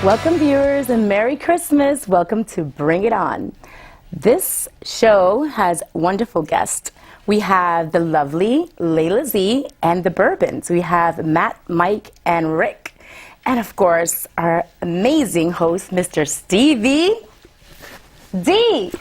Welcome, viewers, and Merry Christmas. Welcome to Bring It On. This show has wonderful guests. We have the lovely Layla Z and the Burbans. We have Matt, Mike, and Rick. And, of course, our amazing host, Mr. Stevie D.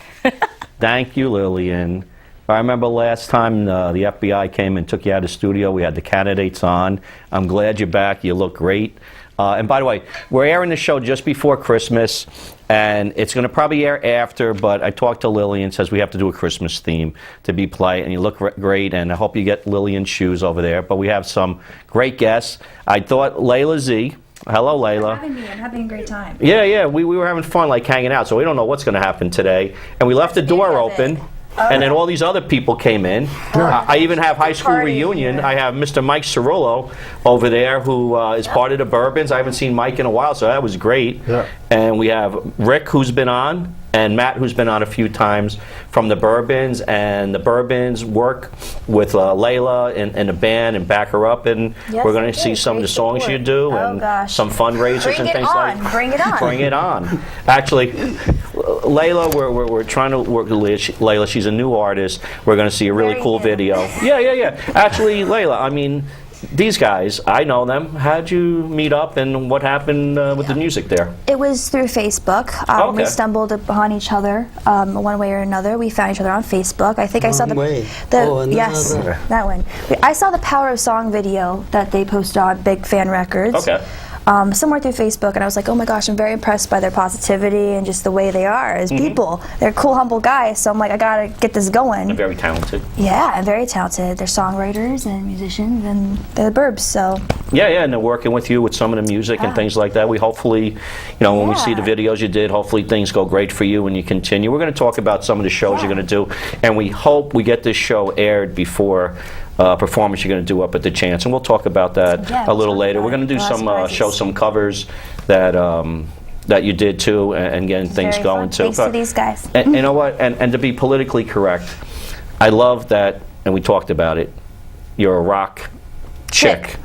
Thank you, Lillian. I remember last time the FBI came and took you out of the studio, we had the candidates on. I'm glad you're back. You look great. And by the way, we're airing the show just before Christmas, and it's going to probably air after, but I talked to Lillian, says we have to do a Christmas theme to be polite, and you look great, and I hope you get Lillian's shoes over there. But we have some great guests. I thought Layla Z. Hello, Layla. Thanks for having me. I'm having a great time. Yeah, we were having fun, like hanging out, so we don't know what's going to happen today. And we left the door open. And then all these other people came in. I even have high school reunion. I have Mr. Mike Cirillo over there, who is part of the Burbans. I haven't seen Mike in a while, so that was great. Yeah. And we have Rick, who's been on, and Matt, who's been on a few times from the Burbans. And the Burbans work with Layla in a band and back her up. And we're going to see some of the songs you do and some fundraisers and things like that. Bring it on. Bring it on. Actually, Layla, we're trying to work with Layla. She's a new artist. We're going to see a really cool video. Yeah. Actually, Layla, I mean, these guys, I know them. How'd you meet up, and what happened with the music there? It was through Facebook. We stumbled upon each other one way or another. We found each other on Facebook. I think I saw yes, that one. I saw the Power of Song video that they posted on Big Fan Records. Okay. Somewhere through Facebook, and I was like, oh my gosh, I'm very impressed by their positivity and just the way they are as people. They're cool, humble guys, so I'm like, I gotta get this going. And very talented. Yeah, and very talented. They're songwriters and musicians, and they're the Burbs, so. Yeah, and they're working with you with some of the music and things like that. We hopefully, when we see the videos you did, hopefully things go great for you and you continue. We're going to talk about some of the shows you're going to do, and we hope we get this show aired before performance you're going to do up at the Chance, and we'll talk about that a little later. We're going to do some show some covers that that you did too, and getting things going too. Thanks to these guys. And you know what? And to be politically correct, I love that, and we talked about it. You're a rock chick.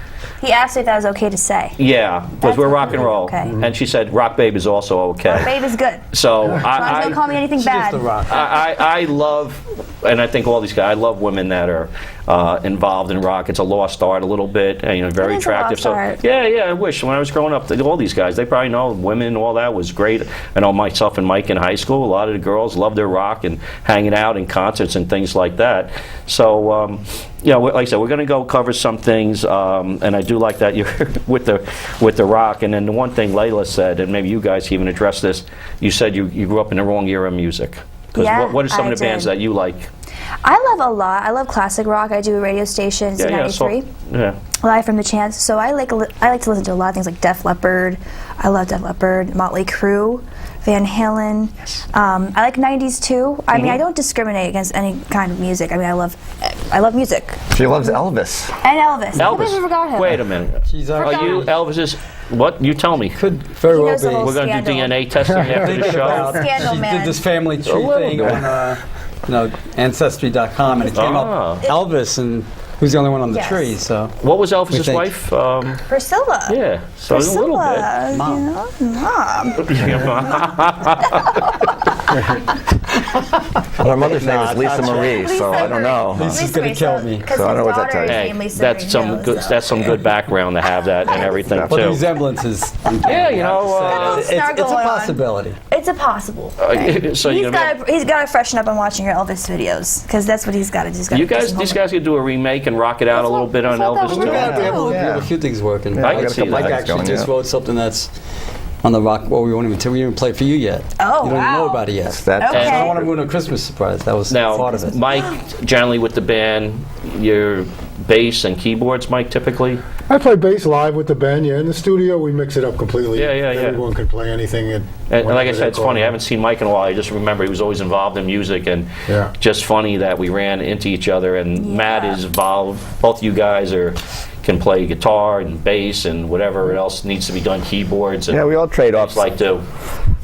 He asked me if that was okay to say. Yeah, because we're rock and roll. Okay. And she said Rock Babe is also okay. Rock Babe is good. So I don't call me anything bad. I love, and I think all these guys, I love women that are involved in rock. It's a lost art a little bit, and very attractive. So yeah, I wish when I was growing up, all these guys, they probably know women, all that was great. I know myself and Mike in high school, a lot of the girls loved their rock and hanging out in concerts and things like that. So like I said, we're going to go cover some things, and I do like that you're with the rock. And then the one thing Layla said, and maybe you guys can even address this, you said you grew up in the wrong era of music. What are some of the bands that you like? I love a lot. I love classic rock. I do a radio station, Z93, live from the Chance. So I like to listen to a lot of things like Def Leppard. I love Def Leppard, Motley Crue, Van Halen. I like 90s too. I mean, I don't discriminate against any kind of music. I mean, I love music. She loves Elvis. And Elvis. Elvis. I forgot him. Wait a minute. Are you Elvis's? What? You tell me. Could very well be. We're going to do DNA testing after the show. Scandal She man. did this family tree thing on Ancestry.com, and it came up Elvis, and who's the only one on the tree? So what was Elvis's wife? Priscilla. Yeah, so Priscilla, a little bit. Well, her mother's name is Lisa Marie, so I don't know. Lisa's gonna kill me. So I don't know what that tells you. Hey, that's some good background to have that and everything too. Well, the resemblance is. Yeah, it's a possibility. It's a possible. So he's got to freshen up on watching your Elvis videos, because that's what he's got to do. These guys could do a remake and rock it out a little bit on Elvis too. We have a few things working. I can see that. Mike actually just wrote something that's on the rock. Well, we won't even play it for you yet. Oh, you don't even know about it yet. I don't want to ruin a Christmas surprise. That was part of it. Mike, generally with the band, your bass and keyboards, Mike, typically? I play bass live with the band, In the studio, we mix it up completely. Yeah. Everyone can play anything. And like I said, it's funny. I haven't seen Mike in a while. I just remember he was always involved in music, and just funny that we ran into each other. And Matt is involved. Both you guys can play guitar and bass and whatever else needs to be done, keyboards. And we all trade off. to.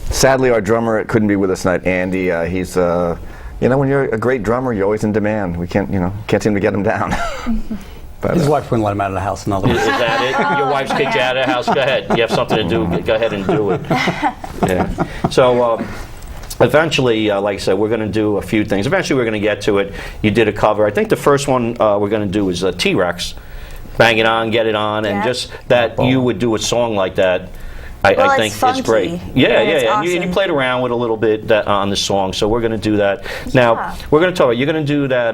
Sadly, our drummer couldn't be with us tonight, Andy. He's, when you're a great drummer, you're always in demand. We can't seem to get him down. But, His wife wouldn't let him out of the house. Another Is that it? Your wife's kicked you out of the house? Go ahead. You have something to do. Go ahead and do it. Yeah. So eventually, like I said, we're going to do a few things. Eventually, we're going to get to it. You did a cover. I think the first one we're going to do is T-Rex. Bang it on, get it on, and just that you would do a song like that. I think funky. it's great. Yeah, yeah. Awesome. And you played around with a little bit on the song, so we're going to do that. Now, we're going to talk about, you're going to do that,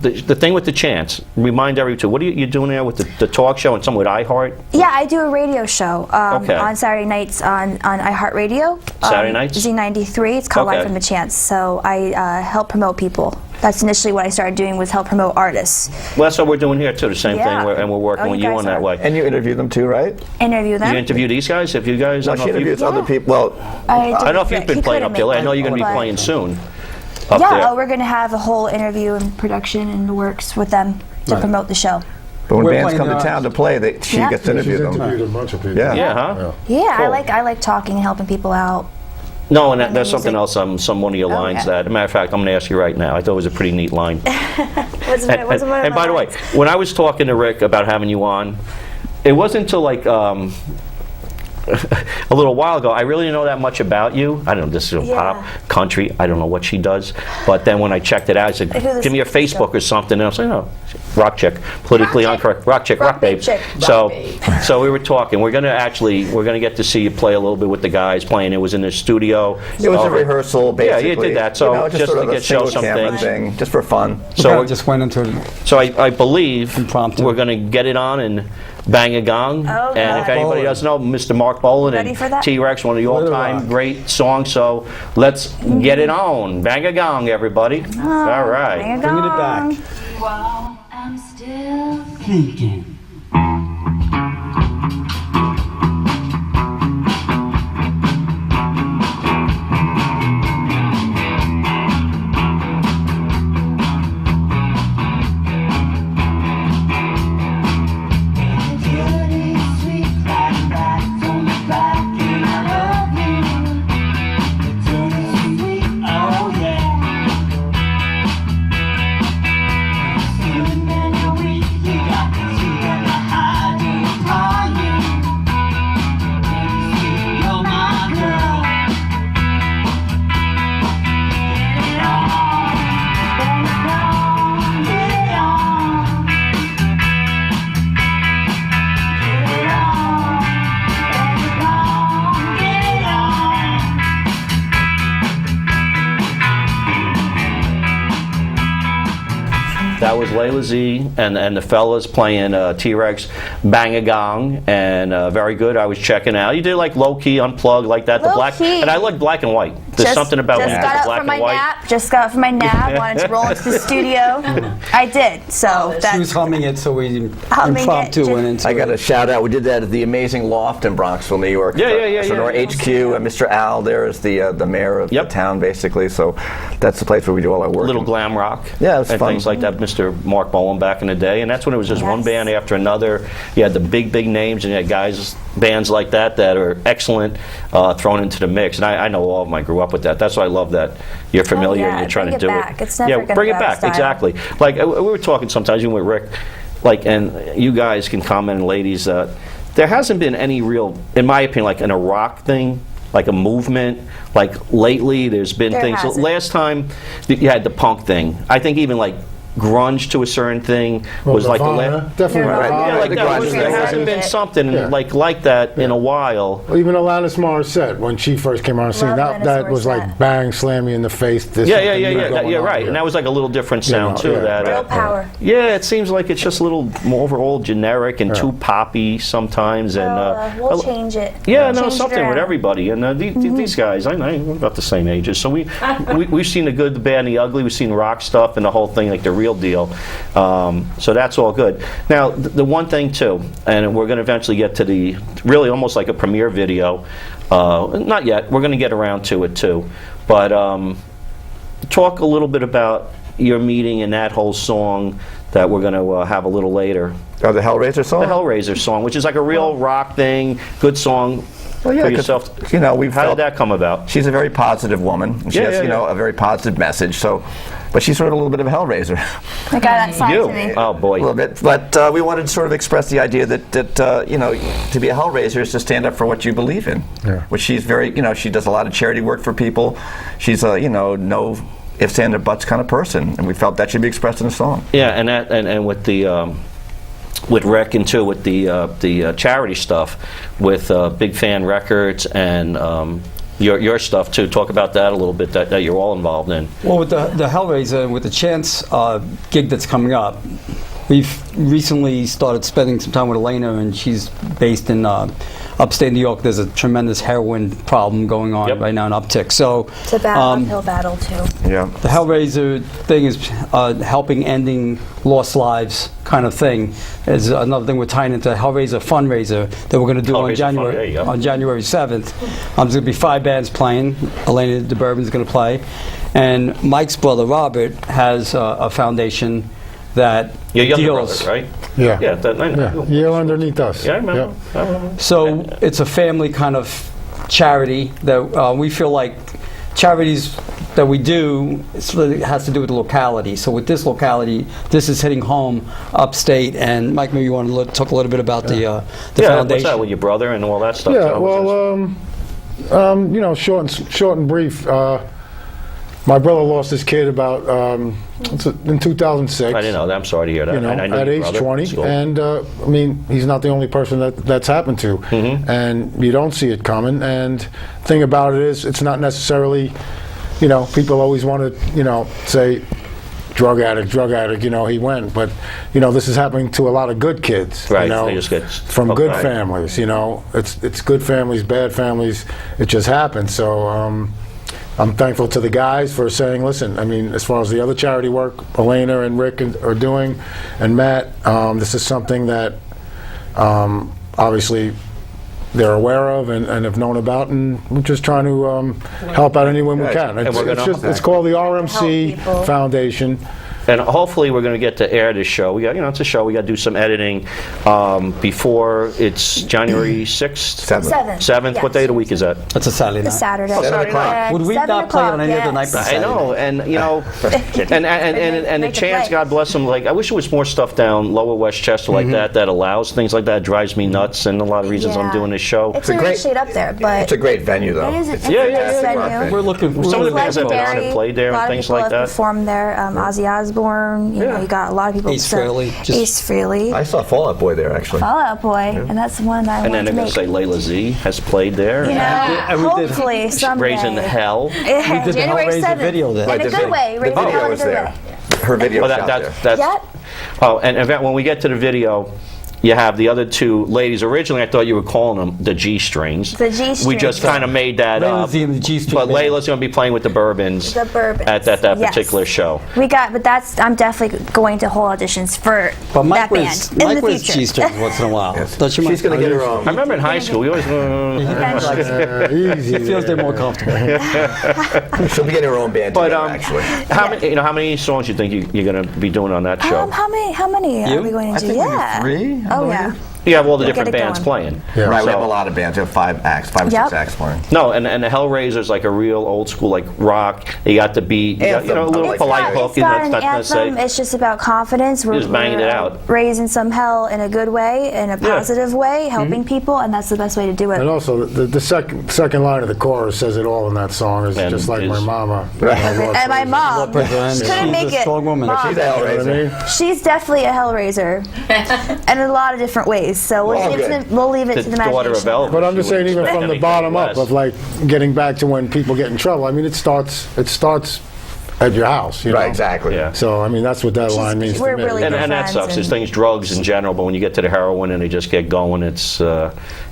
the thing with the chants. Remind everyone, what are you doing there with the talk show and some with iHeart? Yeah, I do a radio show on Saturday nights on iHeartRadio. Saturday nights? Z93. It's called Live from the Chants. So I help promote people. That's initially what I started doing, was help promote artists. Well, that's what we're doing here, too, the same thing, and we're working with you on that way. And you interview them, too, right? Interview them. You interview these guys? If you guys... Well, she interviews other people. Well, I don't know if you've been playing up there. I know you're going to be playing soon up there. Yeah, we're going to have a whole interview and production in the works with them to promote the show. but when bands come to town to play, she gets to interview them. She's interviewed a bunch of people. Yeah, huh? Yeah, Cool. I like talking and helping people out. No, and that's something else on one of your lines that, as a matter of fact, I'm going to ask you right now. I thought it was a pretty neat line. And by the way, when I was talking to Rick about having you on, it wasn't until like a little while ago, I really didn't know that much about you. I don't know, this is pop, country, I don't know what she does. But then when I checked it out, I said, give me your Facebook or something. And I was like, oh, rock chick, politically incorrect, rock chick, rock babes. So we were talking. We're going to get to see you play a little bit with the guys playing. It was in the studio. It was a rehearsal, basically. Yeah, you did that. So just to show some things. Thing, just for fun. So we just went into it. So I believe Impromptu. we're going to get it on and bang a gong. Oh, and if anybody doesn't know, Mr. Mark Bolan Ready for and that? T-Rex, one of the all-time great songs. So let's get it on. Bang a gong, everybody. All right. Bring Bringing it back. While I'm still thinking. That was Layla Z and the fellas playing T-Rex, Bang a Gong, and very good. I was checking out. You did like low key, unplugged like that. The black, key. and I like black and white. There's something about when you do black and white. Just got up from my nap. Wanted to roll into the studio. I did. So She was humming it, so we impromptu went into it. I got a shout out. We did that at the Amazing Loft in Bronxville, New York. So our HQ and Mr. Al there is the mayor of the town, basically. So that's the place where we do all our work. Little glam rock. Yeah, it was and fun. things like that. Mr. Mark Bolan back in the day, and that's when it was just one band after another. You had the big names, and you had bands like that are excellent thrown into the mix. And I know all of them. I grew up with that. That's why I love that you're familiar and you're trying to do it. it. It's never bring it back. Exactly. Like we were talking sometimes, even with Rick, like, and you guys can comment, and ladies, there hasn't been any real, in my opinion, like in a rock thing, like a movement. Like lately, there's been things. Hasn't. Last time you had the punk thing. I think even like grunge to a certain thing was like the last. Definitely. Yeah, like that. There hasn't been something like that in a while. Well, even Alanis Morissette, when she first came on the scene, that was like bang, slam me in the face. Yeah, right. And that was like a little different sound too. That Real power. Yeah, it seems like it's just a little more overall generic and too poppy sometimes. And we'll change it. Yeah, no, Change it something with around. everybody. And these guys, I'm about the same ages, so we've seen the good, the bad, and the ugly. We've seen rock stuff and the whole thing, like the real deal. So that's all good. Now, the one thing too, and we're going to eventually get to the really almost like a premiere video. Not yet. We're going to get around to it too. But talk a little bit about your meeting and that whole song that we're going to have a little later. Oh, the Hellraiser song? The Hellraiser song, which is like a real rock thing, good song. Well, yeah, for yourself? How did that come about? She's a very positive woman. She has, a very positive message. So, but she's sort of a little bit of a Hellraiser. I got that side to me. Oh boy. A little bit. But we wanted to sort of express the idea that to be a Hellraiser is to stand up for what you believe in. Yeah. Which she's very, she does a lot of charity work for people. She's a, no ifs, ands, or buts kind of person, and we felt that should be expressed in a song. Yeah, and with the. With Rick and too with the charity stuff, with Big Fan Records and your stuff too. Talk about that a little bit. That you're all involved in. Well, with the Hellraiser, with the Chance gig that's coming up, we've recently started spending some time with Elena, and she's based in upstate New York. There's a tremendous heroin problem going on right now in Uptick. So it's a uphill battle too. Yeah. The Hellraiser thing is helping ending lost lives kind of thing. Is another thing we're tying into Hellraiser fundraiser that we're going to do on January 7th. There's going to be 5 bands playing. Elena the Burbans is going to play, and Mike's brother Robert has a foundation that deals, brother, right? Yeah. Yeah. Yale underneath us. Yeah, I remember. Yeah. I remember. So it's a family kind of charity that we feel like charities that we do it has to do with the locality. So with this locality, this is hitting home upstate. And Mike, maybe you want to talk a little bit about the foundation. What's that with your brother and all that stuff? Yeah. Well, short and brief. My brother lost his kid about in 2006. I didn't know that. I'm sorry to hear that. I knew at age 20, and I mean, he's not the only person that's happened to, and you don't see it coming. And the thing about it is, it's not necessarily, people always want to, say, drug addict, he went, but this is happening to a lot of good kids, right? They just get from good families, it's good families, bad families, it just happens. So. I'm thankful to the guys for saying, listen, I mean, as far as the other charity work Elena and Rick are doing, and Matt, this is something that obviously they're aware of and have known about, and we're just trying to help out any way we can. It's called the RMC Foundation. And hopefully we're going to get to air this show. We got, it's a show. We got to do some editing before it's January 6th? 7th. Yes. What day of the week is that? That's a Saturday night. It's Saturday. 7 o'clock. Would we not play on any other night but Saturday? I know, and and the Chance, God bless him. Like, I wish there was more stuff down Lower Westchester like that allows things like that. It drives me nuts, and a lot of reasons I'm doing this show. It's a great shade up there, but it's a great venue though. It is. Yeah. We're looking. Some of the bands that have been on and played there and things like that. A lot of people have performed there. Ozzy Osbourne. You got a lot of people. Ace Frehley. Ace Frehley. I saw Fall Out Boy there actually. Fall Out Boy, and that's the one that I and then wanted they're to going to make. say Layla Z has played there. Hopefully someday. Raising Hell. We did the January Hellraiser 7th. video there. In a good way. The video was there. Her video was out there. Oh, and when we get to the video, you have the other two ladies. Originally, I thought you were calling them the G-strings. The G-strings. We just kind of made that Layla up. Z and the G-string But band. Layla's going to be playing with the Burbans. The Burbans. At that particular show. I'm definitely going to hold auditions for that band in the future. G-strings once in a while. Yes. She's going to get her own. I remember in high school, we always. Easy. He feels they're more comfortable. She'll be getting her own band together, actually. How many songs do you think you're going to be doing on that show? How many are we going to do? I think we do 3. Oh yeah. You have all the different bands playing. Yeah. Right, So- we have a lot of bands. We have 5 or 6 acts playing. No, and the Hellraiser's like a real old school like rock. You got the beat, you got, a little polite hook. It's not an anthem. It's just about confidence. We're just banging it out. Raising some hell in a good way, in a positive way, helping people, and that's the best way to do it. And also, the second line of the chorus says it all in that song. It's just like my mama. And my mom, she couldn't make it. Strong woman. Mom, She's a Hellraiser. she's definitely a Hellraiser, and in a lot of different ways. So we'll leave it to the daughter of imagination. Elvis. But I'm just saying, even from the bottom up, of like getting back to when people get in trouble. I mean, it starts at your house. Right, exactly. Yeah. So I mean, that's what that line means to we're me. really And that sucks. There's things, drugs in general, but when you get to the heroin and they just get going, it's.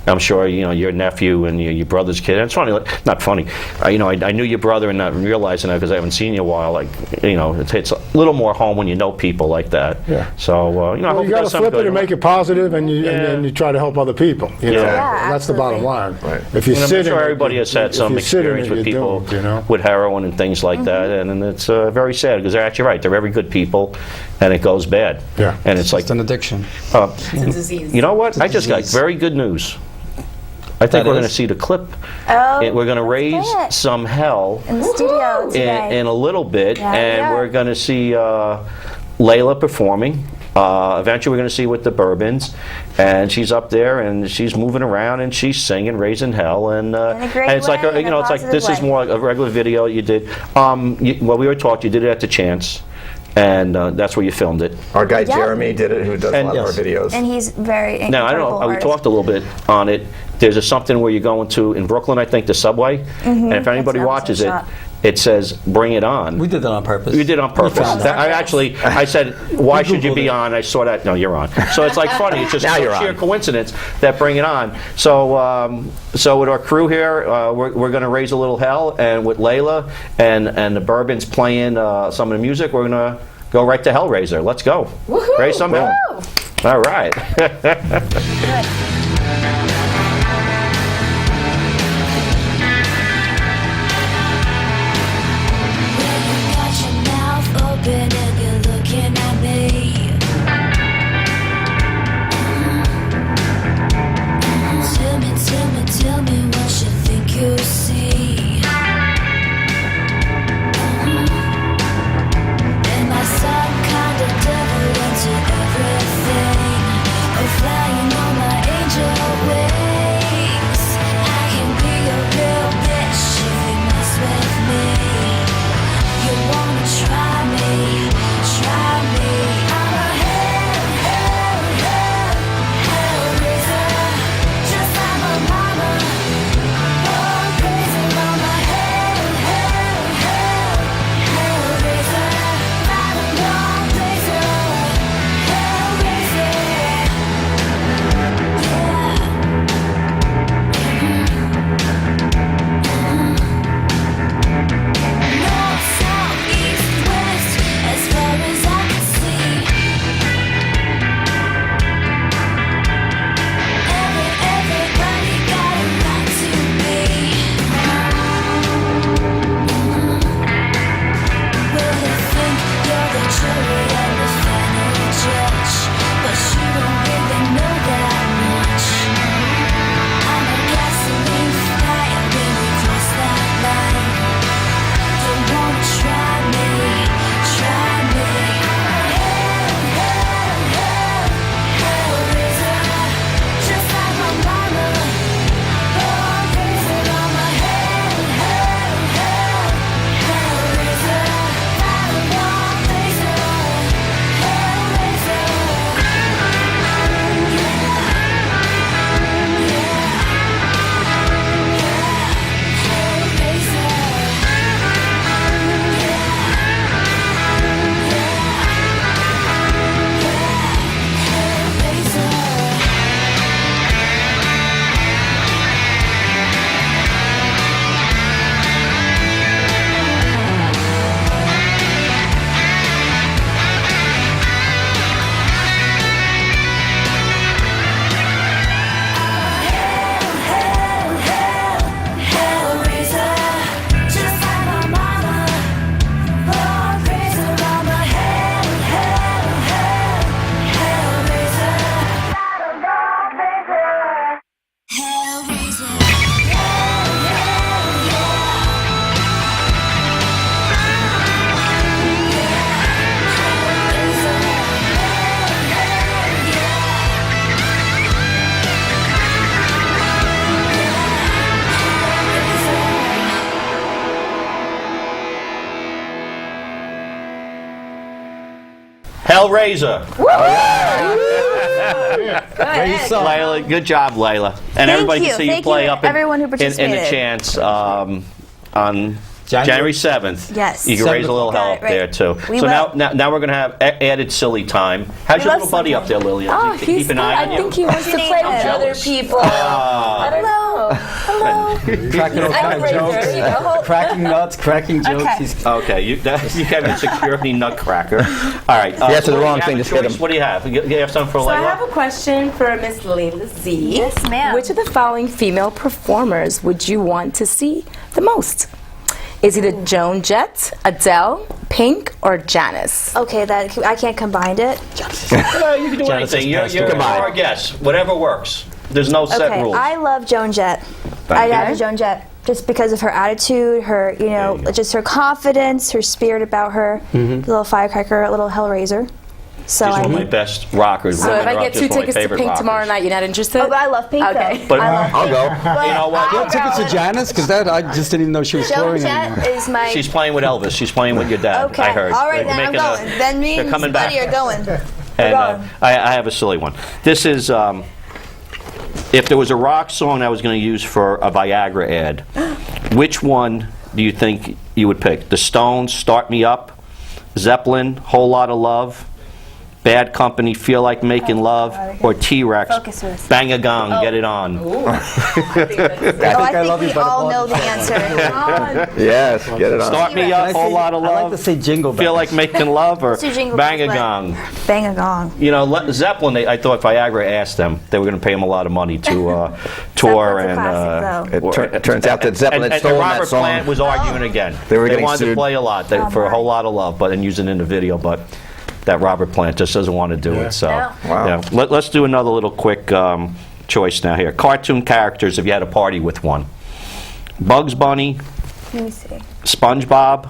I'm sure your nephew and your brother's kid. It's funny, not funny. I knew your brother and not realizing that because I haven't seen you in a while. Like it hits a little more home when you know people like that. Yeah. So I hope you got to flip it and make it positive, and you try to help other people. That's the bottom line. Right. If you sit, I'm sure everybody has had some experience with people with heroin and things like that, and it's very sad because they're actually right. They're very good people, and it goes bad. Yeah. And it's like It's an addiction. It's a disease. You know what? I just got very good news. I think we're going to see the clip. Oh, We're going to raise some hell in the studio today. in a little bit, Yeah, and we're going to see Layla performing. Eventually, we're going to see with the Burbans, and she's up there and she's moving around and she's singing, raising hell, and it's like it's like this is more like a regular video you did. Well, we were taught you did it at the Chance. And that's where you filmed it. Our guy Jeremy did it, who does a lot of our videos. And he's very Now, I don't know, we talked a little bit on it. There's something where you're going to, in Brooklyn, I think, the subway. And if anybody watches it, it says, "Bring it on." We did that on purpose. You did it on purpose. I said, why should you be on? I saw that. No, you're on. So it's like funny. It's just sheer coincidence that Bring It On. So so with our crew here, we're going to raise a little hell, and with Layla and the Burbans playing some of the music, we're going to go right to Hellraiser. Let's go. Woohoo! Raise some hell. All right. Tell me what you think you see. Am I some kind of devil into everything? Or flying on my angel wings? I can be a real bitch if you mess with me. You wanna try me, try me. I'm a hellraiser, just like my mama. Born crazy, mama, hellraiser. Not a wrong blazer, hellraiser. North, south, east, west, as far as I can see. Everybody got a right to be. Well, they think you're the jury and the final judge, but you don't really know that much. I'm a gasoline fire when we cross that line. Don't wanna try me, try me. Hellraiser, just like my mama. Born crazy, mama. Hellraiser, not a wrong blazer, hellraiser. Hellraiser, just like my mama. Born crazy, mama. Hellraiser, not a wrong blazer. Hellraiser, Hellraiser. Layla, good job, Layla. And everybody can see you play up everyone who in the participated. Chance on January 7th. Yes. You can raise a little hell Got up it right. there, too. We So will. now we're going to have added silly time. How's your love little buddy silly. up there, Lillian? Oh, Does he he's keep an good. eye on I you? think he wants to play with other jealous. people. I don't know. Hello. cracking all kind of Hellraiser, you jokes, know. cracking nuts, cracking jokes. Okay. He's Okay, you have a security nutcracker. All right. He answered the so wrong you thing, have a just hit choice. him. What do you have? You have something for So I Layla? have a question for Miss Layla Z. Yes, ma'am. Which of the following female performers would you want to see the most? Is it Joan Jett, Adele, Pink, or Janice? Okay, I can't combine it. Yeah, you can do anything. You're our guest. Whatever works. There's no set rules. I love Joan Jett. I'd have Joan Jett just because of her attitude, her, just her confidence, her spirit about her. The little firecracker, a little Hellraiser. So She's one of my best rockers. So if I get 2 tickets to Pink tomorrow night, you're not interested? Oh, but I love Pink. Okay. But I'll go. you know what? You have tickets to Janice? Because that I just didn't even know she was Joan touring anymore. Jett is my. She's playing with Elvis. She's playing with your dad. Okay. I heard. All right, They're then I'm making going. Then me they're and coming back. Buddy are going. And I have a silly one. This is if there was a rock song I was going to use for a Viagra ad, which one do you think you would pick? The Stones, "Start Me Up," Zeppelin, "Whole Lot of Love," Bad Company, "Feel Like Making Love," or T-Rex, "Bang a Gong, Get It On"? I think we all know the answer. Yes, get it on. "Start Me Up," "Whole Lot of I like Love," to say Jingle Bells. "Feel Like Making Love," or Let's do Jingle "Bang a Bells, Gong"? Bang a Gong. You know, Zeppelin, I thought Viagra asked them, they were going to pay them a lot of money to tour. Zeppelin's a classic, though. It turns out that Zeppelin had and stolen Robert that song. Plant was arguing again. They were getting wanted to sued. play a lot for "A Whole Lot of Love," and use it in the video, but that Robert Plant just doesn't want to do it. So, Wow. yeah. Let's do another little quick choice now here. Cartoon characters, if you had a party with one: Bugs Bunny, Let me see. SpongeBob,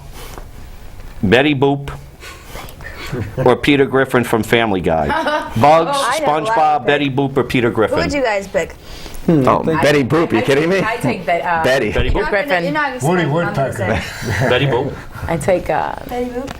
Betty Boop, or Peter Griffin from Family Guy. Bugs, I know, SpongeBob, Betty Boop, or Peter Who Griffin? would you guys pick? Oh, Betty Boop, you kidding me? I take Betty Peter Boop. Griffin. Woody Woodpecker. Betty Boop. I take Betty Boop?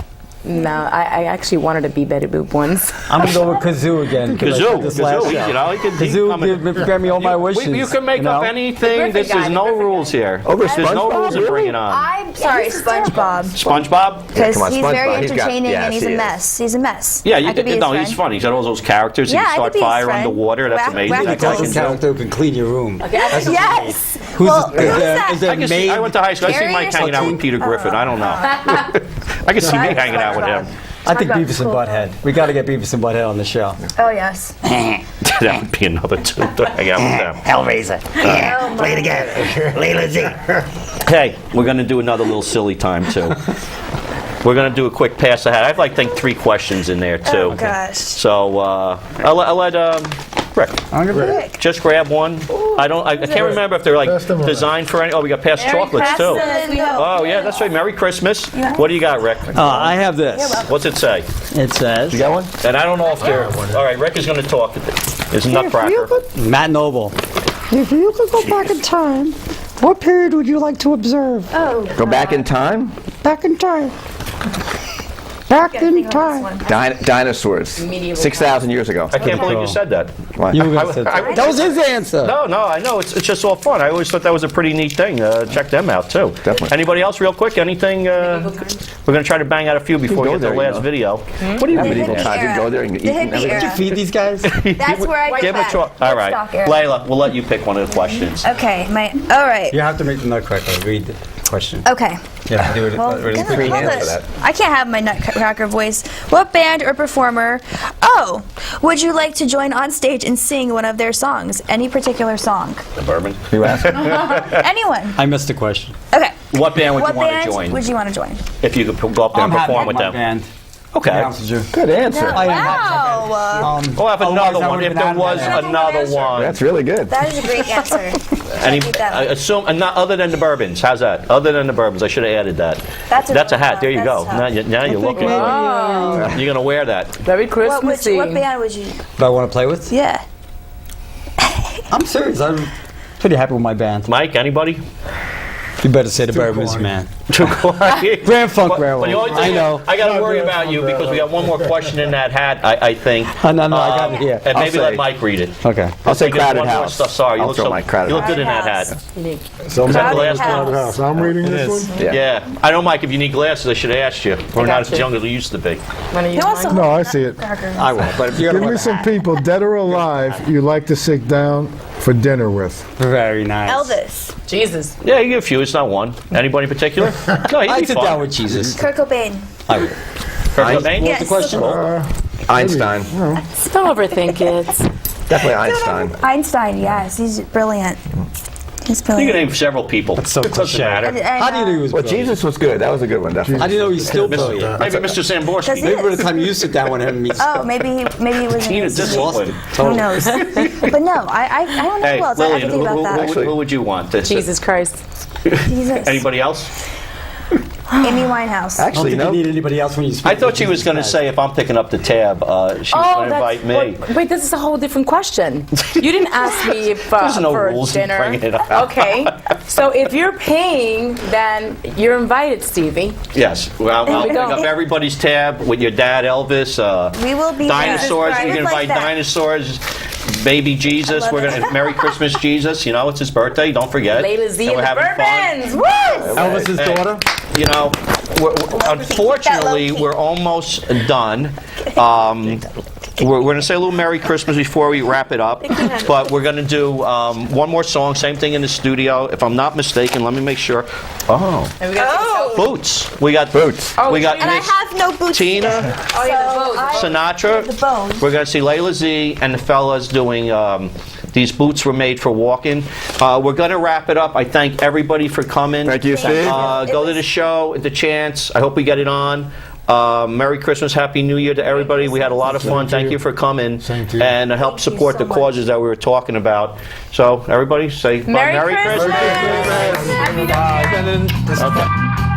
no. I actually wanted to be Betty Boop once. I'm going to go with Kazoo again. 'cause I said this last Kazoo, show. you know, he could Kazoo grant me all my wishes. You can make up anything. Griffin There's guy, no the Griffin rules here. Over There's no SpongeBob, rules in really? bringing on. I'm sorry, SpongeBob. SpongeBob? Because come on, he's very SpongeBob, he's got- entertaining yes, and he's he a is. mess. He's a mess. Yeah, I could be his friend. he's funny. He's got all those characters. He Yeah, can I start could be his fire friend. underwater. That's Whack- amazing. whack That the guy dog. can Awesome do. character who can clean your room. Yes. Who's Well, this, who's that? is there I can see, maid? I went to high school. I see Carrie Mike or hanging out with something? Peter Griffin. I don't know. I can see me hanging out with him. I think SpongeBob's Beavis and cool. Butthead. We got to get Beavis and Butthead on the show. Oh, yes. That would be another two to hang out with them. Hellraiser. Yeah. Play it again. Layla Z. Hey, we're going to do another little silly time, too. We're going to do a quick pass ahead. I have, I think, 3 questions in there, too. Oh, gosh. So, I'll let Rick. I'm gonna pick. Just grab one. I can't remember if they're Pass them around. designed for any. Oh, we got past chocolates too. Oh yeah, that's right. Merry Christmas. What do you got, Rick? I have this. What's it say? It says. You got one? And I don't know if they're. All right, Rick is going to talk. It's Nutcracker. Matt Noble. If you could go back in time, what period would you like to observe? Go back in time? Back in time. Back in time. Dinosaurs. 6,000 years ago. I can't believe you said that. Why? You were gonna say that. That was his answer. No, I know. It's just all fun. I always thought that was a pretty neat thing. Check them out too. Definitely. Anybody else, real quick? Anything? We're going to try to bang out a few before we go get to the there, you last know. video. What do you mean? hippie Time era. to go there and eat The and hippie everything? era. Feed these guys. That's where I Give get them a back. try. All right, Woodstock era. Layla, we'll let you pick one of the questions. Okay, all right. You have to make the Nutcracker. Read the question. Okay. Yeah, do it. Well, really get quick. a- hold hands it. for that. I can't have my Nutcracker voice. What band or performer, would you like to join on stage and sing one of their songs? Any particular song? The Bourbon. You asked? Anyone? I missed the question. Okay. What band would What you want to band join? would you want to join? If you could go up there and happy perform with with my them. band. Okay. To be honest with you. Good answer. I am happy. Wow. We'll have Otherwise, another I one would've if there been was out of another one. That's really good. That is a great answer. Any, keep that I one. assume, not other than the Bourbons. How's that? Other than the Bourbons, I should have added that. That's a That's a good hat. one. There you go. That's tough. Now you're looking. You're gonna wear that. Very What Christmassy. band would you? Do I want to play with? Yeah. I'm serious. I'm pretty happy with my band. Mike, anybody? You better say the Burbans, man. Too quiet. Grand Funk But Railroad. the only thing I know. I got to worry about you because we got one more question in that hat. I think. No, I got it here. And maybe I'll let say- Mike read it. Okay. I'll say Think of Crowded one more House. stuff. Sorry, you I'll look throw so. my Crowded You look House. good in that House. hat. So Is that the last House. one? So I'm reading this one? Yeah. Yeah. I know, Mike. If you need glasses, I should have asked you. We're not as you. young as we used to be. Wanna use Who wants mine? to No, I see it. I will. But if you're Give gonna me some people, dead or alive, you like to sit down for dinner with. very nice. Elvis. Jesus. Yeah, you get a few. It's not one. Anybody in particular? No, I you'd be sit fun. down with Jesus. Kurt Cobain. I will. Kurt Cobain? Yes. The question. Einstein. Don't overthink it. Definitely Einstein. Einstein, yes, he's brilliant. He's You brilliant. can name several people. That's so It doesn't cliche. matter. How do you know he was Well, brilliant? Jesus was good. That was a good one, definitely. How do you know he's still brilliant? Maybe Mr. Samborski. Does Maybe by the time you sit down with him, he's Oh, maybe he was in Tina his discipline. Who knows? But no, I don't know Hey, who else. I Lillian, have to think about that. who would you want? Jesus Christ. Jesus. Anybody else? Amy Winehouse. I don't Actually, think no. you need anybody else when you speak. I thought she was going to say if I'm picking up the tab, she was going to invite me. Wait, this is a whole different question. You didn't ask me if, There's no for rules in dinner. bringing it up. Okay, so if you're paying, then you're invited, Stevie. Yes, well, I'll we pick go. up everybody's tab with your dad, Elvis. We will be Dinosaurs. there. You can Like invite that. dinosaurs. Baby Jesus. love We're it. gonna Merry Christmas, Jesus. You know it's his birthday. Don't forget. Layla Z And and we're the having Burbans. fun. Woo! Elvis's Hey, daughter. You know, unfortunately, low-key. we're almost done. We're going to say a little Merry Christmas before we wrap it up, but we're going to do one more song, same thing in the studio. If I'm not mistaken, let me make sure. Oh, And we got Boots. We got Boots. We got And I Miss have no boots. Tina, oh, yeah, the Boots. Sinatra. The bones. We're going to see Layla Z and the fellas doing These Boots Were Made for Walking. We're going to wrap it up. I thank everybody for coming. Thank you, Steve. Go to the show, the chance. I hope we get it on. Merry Christmas, Happy New Year to everybody. We had a lot of fun. Thank you for coming Same to you. and help support the causes that we were talking about. So everybody say Merry Christmas. Christmas. And then this Okay.